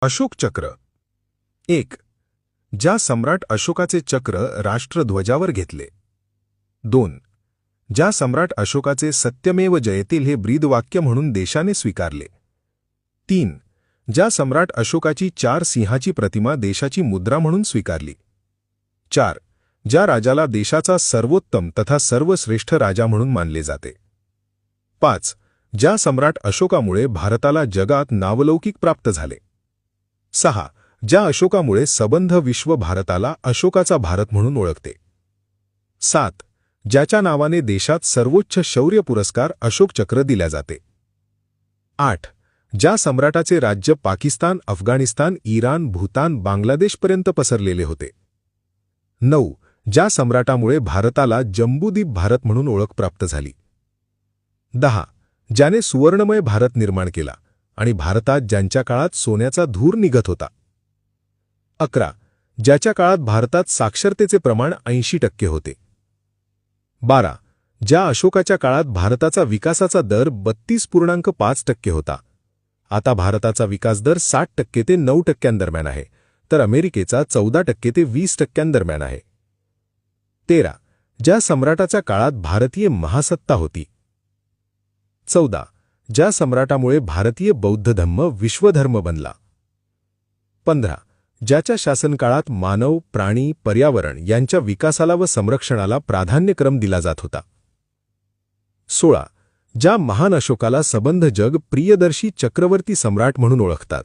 अशोक चक्र 1. ज्या सम्राट अशोकाचे चक्र राष्ट्रध्वजावर घेतले. 2. ज्या सम्राट अशोकाचे सत्यमेव जयतील हे ब्रीदवाक्य म्हणून देशाने स्वीकारले. 3. ज्या सम्राट अशोकाची 4 सिंहाची प्रतिमा देशाची मुद्रा म्हणून स्वीकारली. 4. ज्या राजाला देशाचा सर्वोत्तम तथा सर्वश्रेष्ठ राजा म्हणून मानले जाते. 5. ज्या सम्राट अशोकामुळे भारताला जगात नावलौकिक प्राप्त झाले. 6. ज्या अशोकामुळे सबंध विश्व भारताला अशोकाचा भारत म्हणून ओळखते. 7. ज्याच्या नावाने देशात सर्वोच्च शौर्य पुरस्कार अशोक चक्र दिल्या जाते. 8. ज्या सम्राटाचे राज्य पाकिस्तान, अफगाणिस्तान, इराण, भूतान, बांगलादेशपर्यंत पसरलेले होते. 9. ज्या सम्राटामुळे भारताला जम्बूद्वीप भारत म्हणून ओळख प्राप्त झाली. 10. ज्याने सुवर्णमय भारत निर्माण केला आणि भारतात ज्यांच्या काळात सोन्याचा धूर निघत होता. 11. ज्याच्या काळात भारतात साक्षरतेचे प्रमाण 80% होते. 12. ज्या अशोकाच्या काळात भारताचा विकासाचा दर 32.5% होता. आता भारताचा विकास दर 60% ते 9% दरम्यान आहे, तर अमेरिकेचा 14% ते 20% दरम्यान आहे. 13. ज्या सम्राटाच्या काळात भारतीय महासत्ता होती. 14. ज्या सम्राटामुळे भारतीय बौद्ध धर्म विश्वधर्म बनला. 15. ज्याच्या शासनकाळात मानव, प्राणी, पर्यावरण यांच्या विकासाला व संरक्षणाला प्राधान्यक्रम दिला जात होता. 16. ज्या महान अशोकाला सबंध जग प्रियदर्शी चक्रवर्ती सम्राट म्हणून ओळखतात.